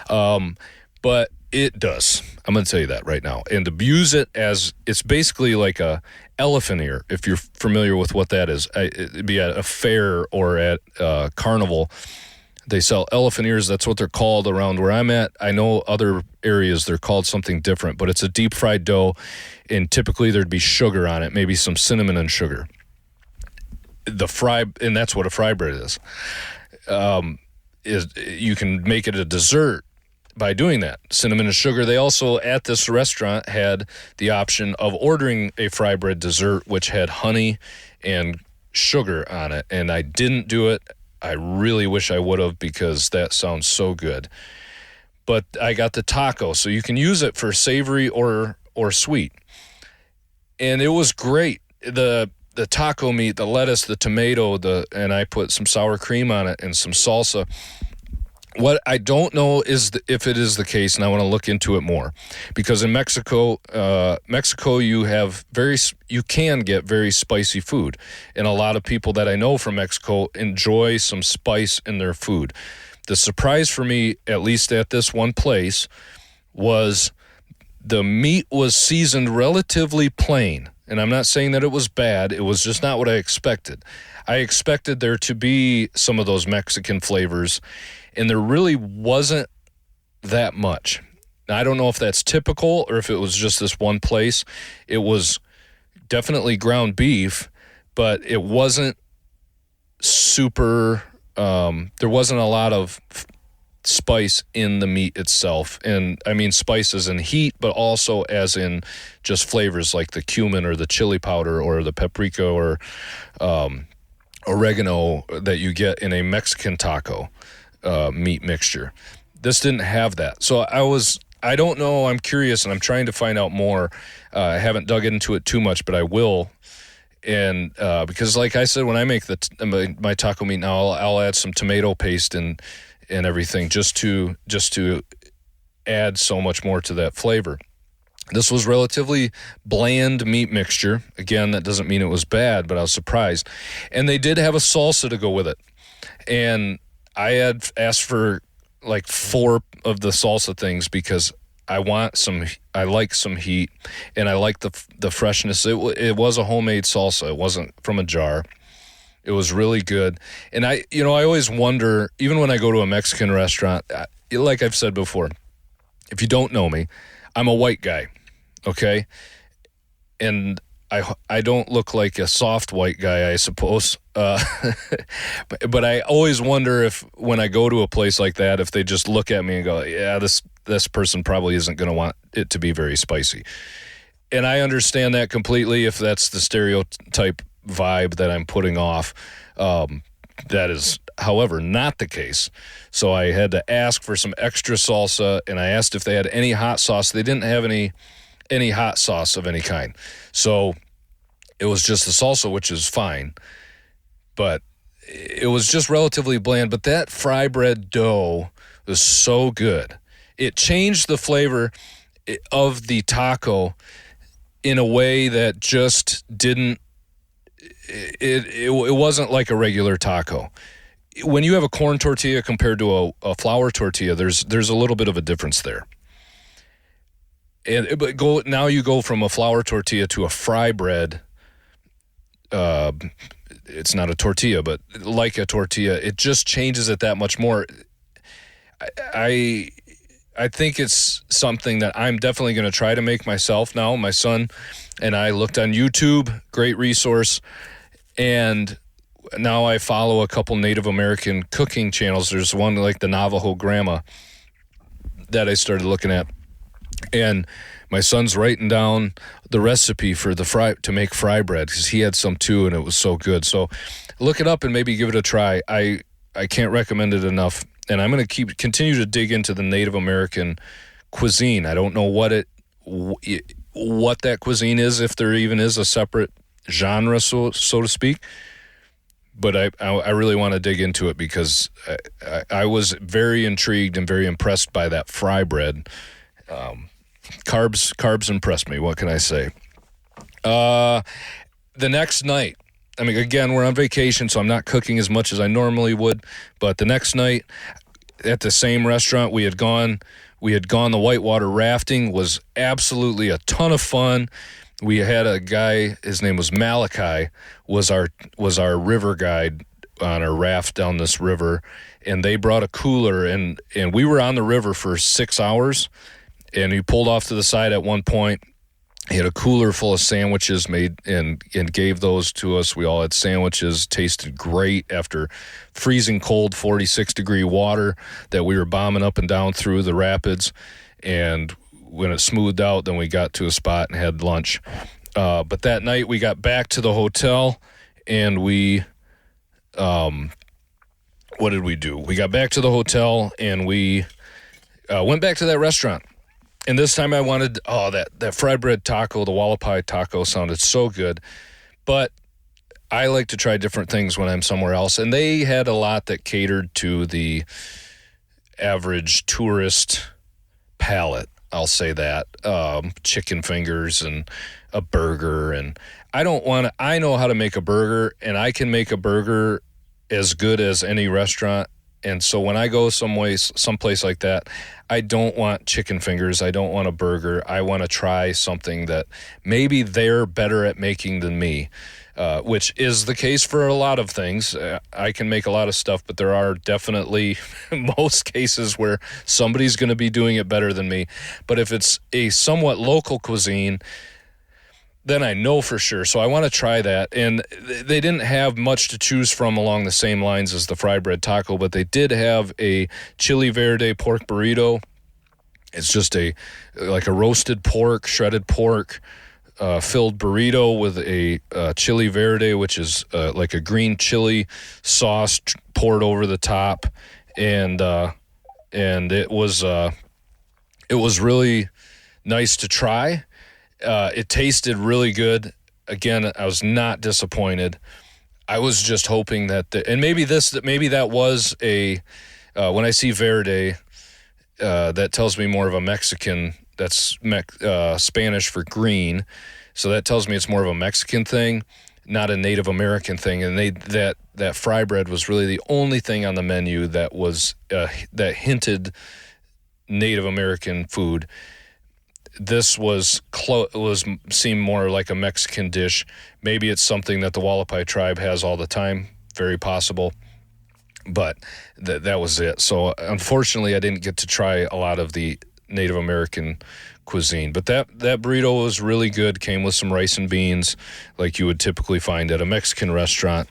but it does. I'm going to tell you that right now. And to use it as, it's basically like a elephant ear, if you're familiar with what that is. It'd be at a fair or at a carnival. They sell elephant ears. That's what they're called around where I'm at. I know other areas they're called something different, but it's a deep fried dough, and typically there'd be sugar on it, maybe some cinnamon and sugar. And that's what a fry bread is you can make it a dessert by doing that, cinnamon and sugar. They also, at this restaurant, had the option of ordering a fry bread dessert, which had honey and sugar on it, and I didn't do it. I really wish I would have, because that sounds so good. But I got the taco, so you can use it for savory or sweet. And it was great. The taco meat, the lettuce, the tomato, and I put some sour cream on it and some salsa. What I don't know is if it is the case, and I want to look into it more, because in Mexico, you can get very spicy food, and a lot of people that I know from Mexico enjoy some spice in their food. The surprise for me, at least at this one place, was the meat was seasoned relatively plain. And I'm not saying that it was bad. It was just not what I expected. I expected there to be some of those Mexican flavors, and there really wasn't that much. Now, I don't know if that's typical or if it was just this one place. It was definitely ground beef, but it wasn't super, there wasn't a lot of spice in the meat itself. And I mean spice as in heat, but also as in just flavors like the cumin or the chili powder or the paprika or oregano that you get in a Mexican taco meat mixture. This didn't have that. So I don't know. I'm curious, and I'm trying to find out more. I haven't dug into it too much, but I will. And because like I said, when I make my taco meat now, I'll add some tomato paste and everything just to add so much more to that flavor. This was relatively bland meat mixture. Again, that doesn't mean it was bad, but I was surprised. And they did have a salsa to go with it. And I had asked for like 4 of the salsa things because I like some heat, and I like the freshness. It was a homemade salsa. It wasn't from a jar. It was really good. And I always wonder, even when I go to a Mexican restaurant, like I've said before, if you don't know me, I'm a white guy, okay? And I don't look like a soft white guy, I suppose. But I always wonder if when I go to a place like that, if they just look at me and go, yeah, this person probably isn't going to want it to be very spicy. And I understand that completely if that's the stereotype vibe that I'm putting off. That is, however, not the case. So I had to ask for some extra salsa, and I asked if they had any hot sauce. They didn't have any hot sauce of any kind. So it was just the salsa, which is fine. But it was just relatively bland. But that fry bread dough was so good. It changed the flavor of the taco in a way that just didn't, it wasn't like a regular taco. When you have a corn tortilla compared to a flour tortilla, there's a little bit of a difference there. But now you go from a flour tortilla to a fry bread. It's not a tortilla, but like a tortilla, it just changes it that much more. I think it's something that I'm definitely going to try to make myself now. My son and I looked on YouTube, great resource, and now I follow a couple Native American cooking channels. There's one like the Navajo Grandma that I started looking at, and my son's writing down the recipe for to make fry bread because he had some too, and it was so good. So look it up and maybe give it a try. I can't recommend it enough. And I'm going to continue to dig into the Native American cuisine. I don't know what that cuisine is, if there even is a separate genre, so to speak. but I really want to dig into it because I was very intrigued and very impressed by that fry bread. Carbs impressed me. What can I say? The next night, I mean, again, we're on vacation, so I'm not cooking as much as I normally would. But the next night, at the same restaurant, we had gone the whitewater rafting. Was absolutely a ton of fun. We had a guy, his name was Malachi, was our river guide on our raft down this river, and they brought a cooler, and we were on the river for 6 hours, and he pulled off to the side at one point. He had a cooler full of sandwiches made and gave those to us. We all had sandwiches, tasted great after freezing cold 46-degree water that we were bombing up and down through the rapids, and when it smoothed out, then we got to a spot and had lunch. But that night we got back to the hotel, and we, what did we do? We got back to the hotel, and we went back to that restaurant. And this time I wanted, that fried bread taco, the Wallapai taco sounded so good. But I like to try different things when I'm somewhere else. And they had a lot that catered to the average tourist palate. I'll say that. Chicken fingers and a burger. And I know how to make a burger, and I can make a burger as good as any restaurant. And so when I go someplace like that, I don't want chicken fingers. I don't want a burger. I want to try something that maybe they're better at making than me, which is the case for a lot of things. I can make a lot of stuff, but there are definitely most cases where somebody's going to be doing it better than me. But if it's a somewhat local cuisine, then I know for sure. So I want to try that. And they didn't have much to choose from along the same lines as the fried bread taco, but they did have a chili verde pork burrito. It's just like a roasted pork, shredded pork, filled burrito with a chili verde, which is like a green chili sauce poured over the top. And it was really nice to try. It tasted really good. Again, I was not disappointed. I was just hoping that maybe that was when I see verde, that tells me more of a Mexican. That's Spanish for green, so that tells me it's more of a Mexican thing, not a Native American thing. And that fry bread was really the only thing on the menu that was that hinted Native American food. This seemed more like a Mexican dish. Maybe it's something that the Wallapai tribe has all the time. Very possible. But that was it. So unfortunately, I didn't get to try a lot of the Native American cuisine. But that burrito was really good. Came with some rice and beans like you would typically find at a Mexican restaurant.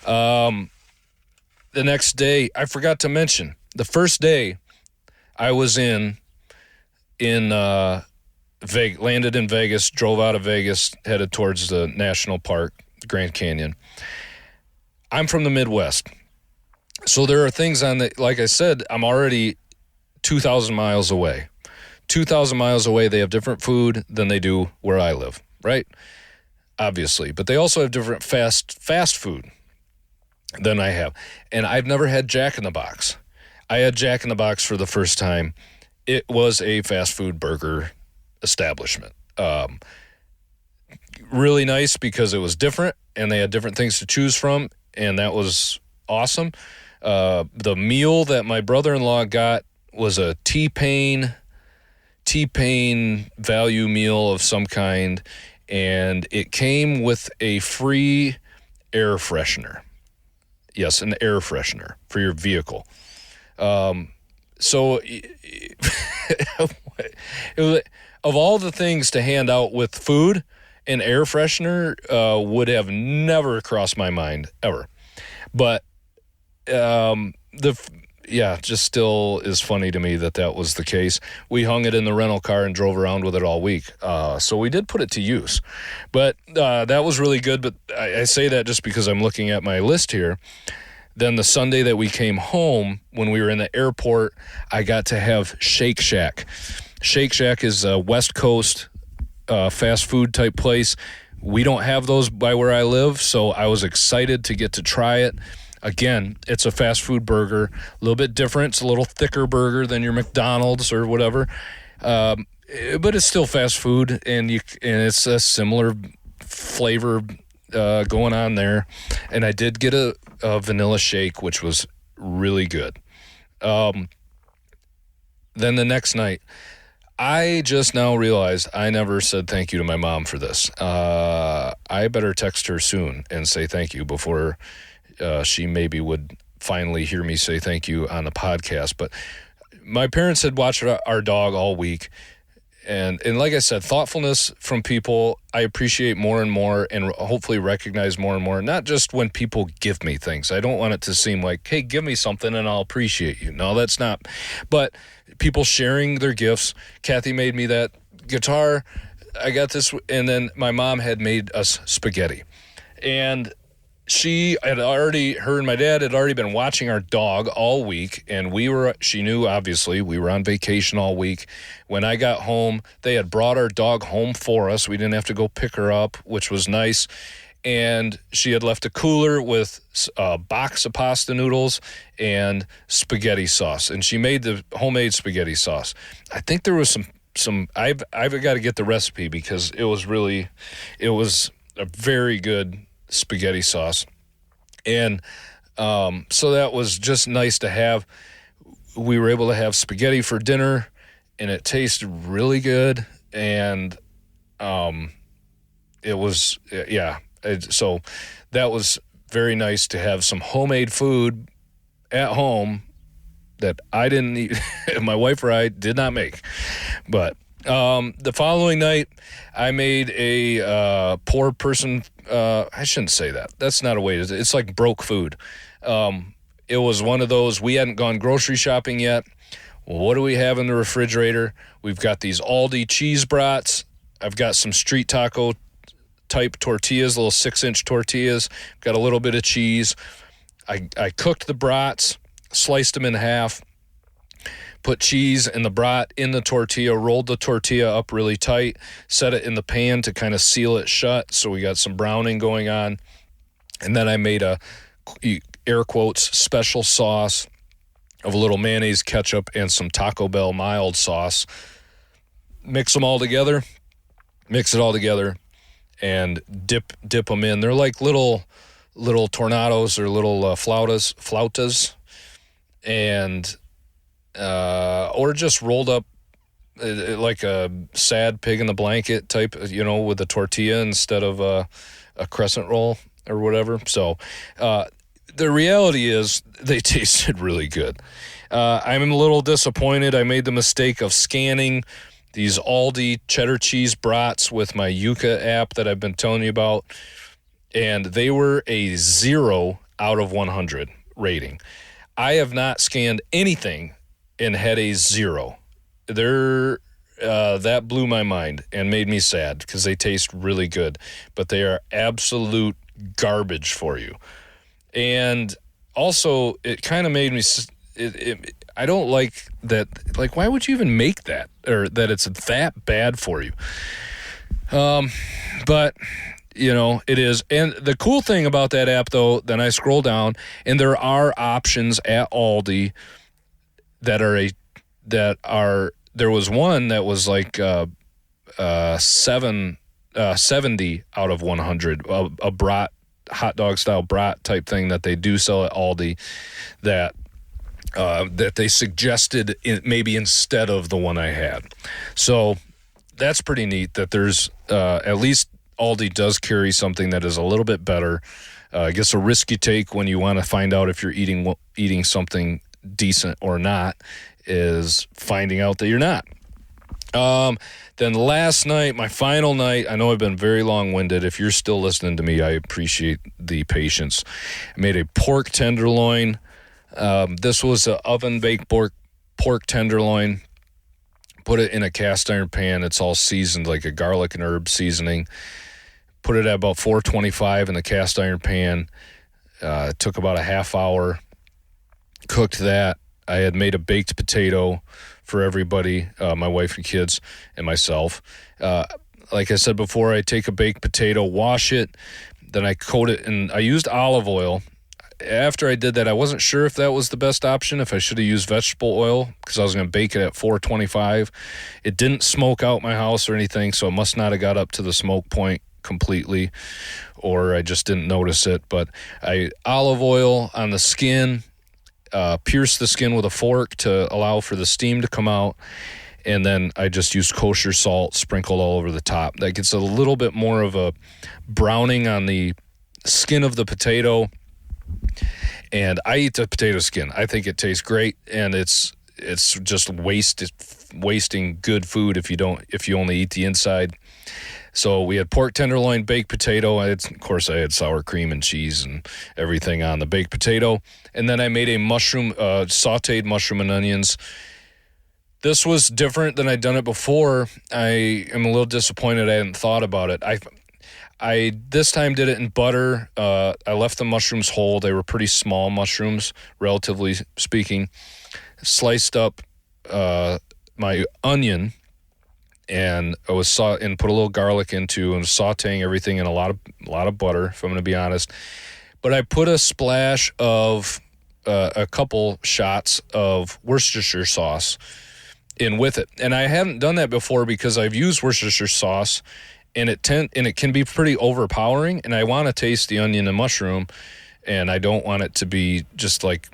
The next day, I forgot to mention, the first day I was in landed in Vegas, drove out of Vegas, headed towards the national park, Grand Canyon. I'm from the Midwest. So there are things like I said, I'm already 2,000 miles away. 2,000 miles away, they have different food than they do where I live, right? Obviously. But they also have different fast food than I have. And I've never had Jack in the Box. I had Jack in the Box for the first time. It was a fast food burger establishment. Really nice because it was different and they had different things to choose from, and that was awesome. The meal that my brother-in-law got was a T-Pain value meal of some kind, and it came with a free air freshener. Yes, an air freshener for your vehicle. So of all the things to hand out with food, an air freshener would have never crossed my mind ever. But just still is funny to me that was the case. We hung it in the rental car and drove around with it all week. So we did put it to use. But that was really good. But I say that just because I'm looking at my list here. Then the Sunday that we came home, when we were in the airport, I got to have Shake Shack. Shake Shack is a West Coast fast food type place. We don't have those by where I live, so I was excited to get to try it. Again, it's a fast food burger, a little bit different. It's a little thicker burger than your McDonald's or whatever, but it's still fast food, and it's a similar flavor going on there. And I did get a vanilla shake, which was really good. Then the next night, I just now realized I never said thank you to my mom for this. I better text her soon and say thank you before she maybe would finally hear me say thank you on the podcast. But my parents had watched our dog all week. And like I said, thoughtfulness from people, I appreciate more and more, and hopefully recognize more and more. Not just when people give me things. I don't want it to seem like, hey, give me something and I'll appreciate you. No, that's not. But people sharing their gifts. Kathy made me that guitar. I got this. And then my mom had made us spaghetti. And her and my dad had already been watching our dog all week, and she knew, obviously, we were on vacation all week. When I got home, they had brought our dog home for us. We didn't have to go pick her up, which was nice. And she had left a cooler with a box of pasta noodles and spaghetti sauce. And she made the homemade spaghetti sauce. I think there was some I've got to get the recipe because it was a very good spaghetti sauce. And so that was just nice to have. We were able to have spaghetti for dinner, and it tasted really good. And it was, so that was very nice to have some homemade food at home that I didn't eat. My wife or I did not make. But the following night, I made a poor person. I shouldn't say that. That's not a way to. It's like broke food. It was one of those. We hadn't gone grocery shopping yet. Well, what do we have in the refrigerator? We've got these Aldi cheese brats. I've got some street taco type tortillas, little 6-inch tortillas. Got a little bit of cheese. I cooked the brats, sliced them in half. Put cheese and the brat in the tortilla, rolled the tortilla up really tight, set it in the pan to kind of seal it shut so we got some browning going on. And then I made a, air quotes, special sauce of a little mayonnaise, ketchup, and some Taco Bell mild sauce. Mix it all together, and dip them in. They're like little tornadoes or little flautas, and or just rolled up like a sad pig in the blanket type, with a tortilla instead of a crescent roll or whatever. So the reality is they tasted really good. I'm a little disappointed. I made the mistake of scanning these Aldi cheddar cheese brats with my Yuka app that I've been telling you about, and they were a 0 out of 100 rating. I have not scanned anything and had a 0. That blew my mind and made me sad because they taste really good, but they are absolute garbage for you. And also, it kind of made me. I don't like that. Like, why would you even make that, or that it's that bad for you? But it is. And the cool thing about that app, though, then I scroll down, and there are options at Aldi there was one that was like 70 out of 100, a brat, hot dog style brat type thing that they do sell at Aldi that they suggested maybe instead of the one I had. So that's pretty neat that there's at least Aldi does carry something that is a little bit better. I guess a risky take when you want to find out if you're eating something decent or not is finding out that you're not. Then last night, my final night, I know I've been very long-winded. If you're still listening to me, I appreciate the patience. I made a pork tenderloin. This was an oven-baked pork tenderloin. Put it in a cast iron pan. It's all seasoned like a garlic and herb seasoning. Put it at about 425 in the cast iron pan. It took about a half hour. Cooked that. I had made a baked potato for everybody, my wife and kids and myself. like I said before, I take a baked potato, wash it, then I coat it, and I used olive oil. After I did that, I wasn't sure if that was the best option, if I should have used vegetable oil, because I was going to bake it at 425. It didn't smoke out my house or anything, so it must not have got up to the smoke point completely, or I just didn't notice it. But I olive oil on the skin, pierce the skin with a fork to allow for the steam to come out, and then I just used kosher salt sprinkled all over the top. That gets a little bit more of a browning on the skin of the potato, and I eat the potato skin. I think it tastes great, and it's just wasting good food if you only eat the inside. So we had pork tenderloin, baked potato. Of course, I had sour cream and cheese and everything on the baked potato. And then I made a sauteed mushroom and onions. This was different than I'd done it before. I am a little disappointed I hadn't thought about it. I this time did it in butter. I left the mushrooms whole. They were pretty small mushrooms, relatively speaking. Sliced up my onion, and I was put a little garlic into, and sauteing everything in a lot of butter, if I'm going to be honest. But I put a splash of a couple shots of Worcestershire sauce in with it, and I hadn't done that before because I've used Worcestershire sauce, and it can be pretty overpowering. And I want to taste the onion and mushroom, and I don't want it to be just like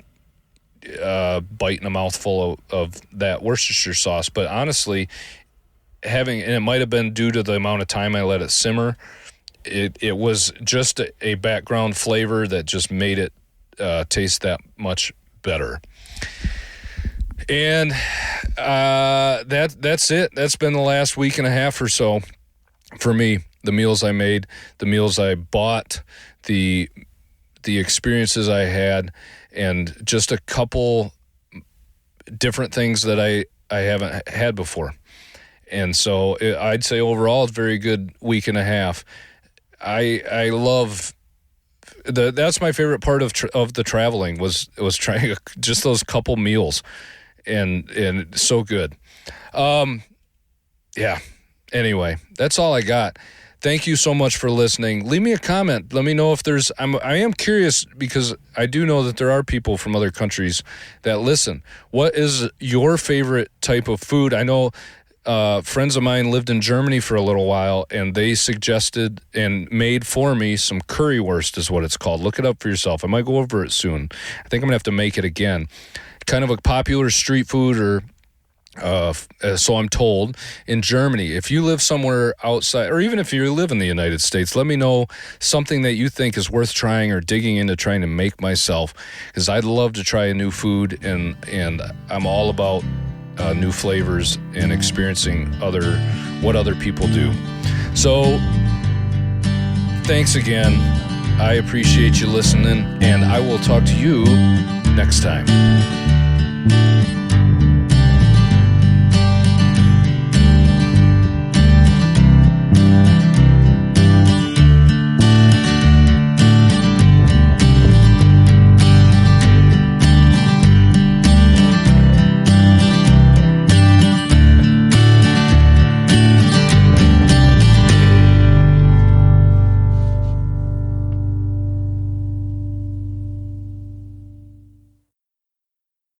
biting a mouthful of that Worcestershire sauce. But honestly, and it might have been due to the amount of time I let it simmer, it was just a background flavor that just made it taste that much better. And that's it. That's been the last week and a half or so for me. The meals I made, the meals I bought, the experiences I had, and just a couple different things that I haven't had before. And so I'd say overall, it's a very good week and a half. I love that's my favorite part of the traveling was trying just those couple meals, and so good. Yeah. Anyway, that's all I got. Thank you so much for listening. Leave me a comment. Let me know if I am curious, because I do know that there are people from other countries that listen. What is your favorite type of food? I know friends of mine lived in Germany for a little while, and they suggested and made for me some currywurst is what it's called. Look it up for yourself. I might go over it soon. I think I'm going to have to make it again. Kind of a popular street food, or so I'm told, in Germany. If you live somewhere outside, or even if you live in the United States, let me know something that you think is worth trying or digging into trying to make myself, because I'd love to try a new food, and I'm all about new flavors and experiencing what other people do. So thanks again. I appreciate you listening, and I will talk to you next time.